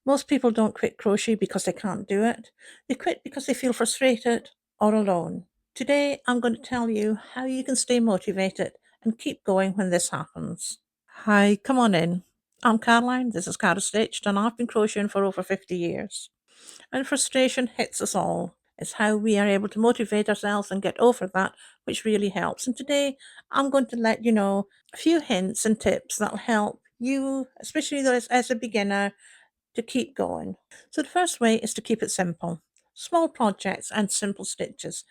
Most people don't quit crochet because they can't do it. They quit because they feel frustrated or alone. Today, I'm going to tell you how you can stay motivated and keep going when this happens. Hi, come on in. I'm Caroline, this is Caro-stitched, and I've been crocheting for over 50 years. And frustration hits us all. It's how we are able to motivate ourselves and get over that, which really helps. And today, I'm going to let you know a few hints and tips that'll help you, especially those as a beginner, to keep going. So the first way is to keep it simple. Small projects and simple stitches.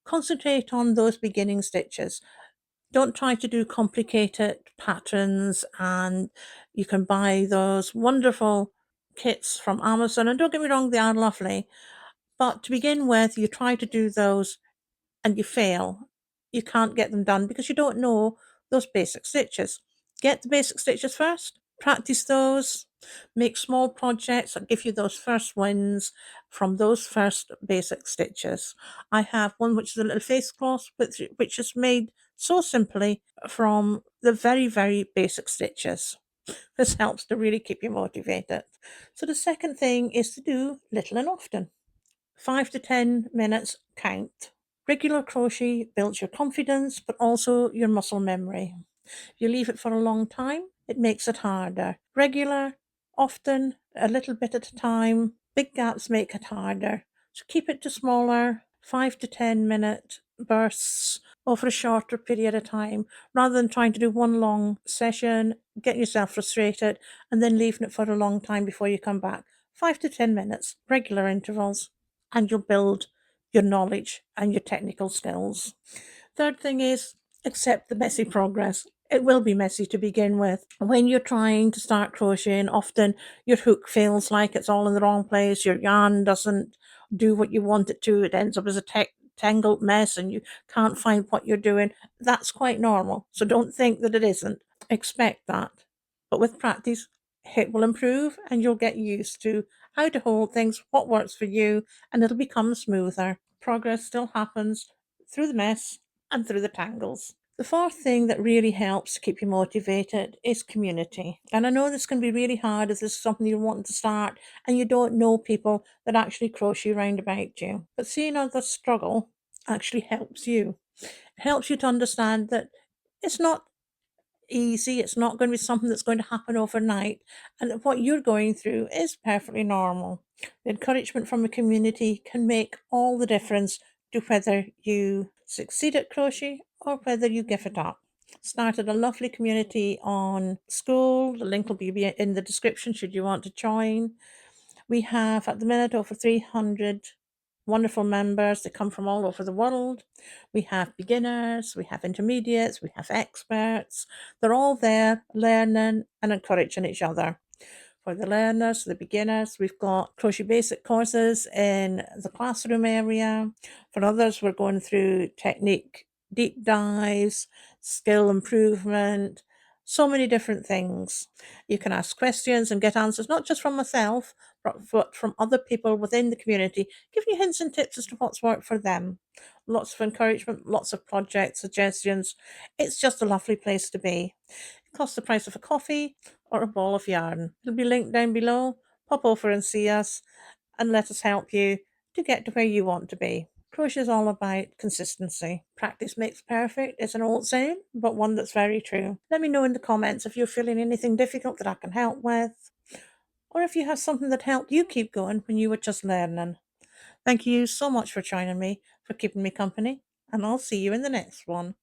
Concentrate on those beginning stitches. Don't try to do complicated patterns, and you can buy those wonderful kits from Amazon. And don't get me wrong, they are lovely. But to begin with, you try to do those and you fail. You can't get them done because you don't know those basic stitches. Get the basic stitches first, practice those, make small projects that give you those first wins from those first basic stitches. I have one which is a little face cloth, which is made so simply from the very, very basic stitches. This helps to really keep you motivated. So the second thing is to do little and often. 5 to 10 minutes count. Regular crochet builds your confidence, but also your muscle memory. If you leave it for a long time, it makes it harder. Regular, often, a little bit at a time, big gaps make it harder. So keep it to smaller, 5 to 10-minute bursts over a shorter period of time, rather than trying to do one long session, getting yourself frustrated, and then leaving it for a long time before you come back. 5 to 10 minutes, regular intervals, and you'll build your knowledge and your technical skills. Third thing is accept the messy progress. It will be messy to begin with. When you're trying to start crocheting, often your hook feels like it's all in the wrong place, your yarn doesn't do what you want it to, it ends up as a tangled mess and you can't find what you're doing. That's quite normal, so don't think that it isn't. Expect that. But with practice, it will improve and you'll get used to how to hold things, what works for you, and it'll become smoother. Progress still happens through the mess and through the tangles. The fourth thing that really helps to keep you motivated is community. And I know this can be really hard if this is something you're wanting to start and you don't know people that actually crochet round about you. But seeing others struggle actually helps you. It helps you to understand that it's not easy, it's not going to be something that's going to happen overnight, and that what you're going through is perfectly normal. The encouragement from a community can make all the difference to whether you succeed at crochet or whether you give it up. Started a lovely community on school. The link will be in the description should you want to join. We have at the minute over 300 wonderful members that come from all over the world. We have beginners, we have intermediates, we have experts. They're all there learning and encouraging each other. For the learners, the beginners, we've got crochet basic courses in the classroom area. For others, we're going through technique deep dives, skill improvement, so many different things. You can ask questions and get answers, not just from myself, but from other people within the community, giving you hints and tips as to what's worked for them. Lots of encouragement, lots of project suggestions. It's just a lovely place to be. It costs the price of a coffee or a ball of yarn. It'll be linked down below. Pop over and see us and let us help you to get to where you want to be. Crochet is all about consistency. Practice makes perfect. It's an old saying, but one that's very true. Let me know in the comments if you're feeling anything difficult that I can help with, or if you have something that helped you keep going when you were just learning. Thank you so much for joining me, for keeping me company, and I'll see you in the next one.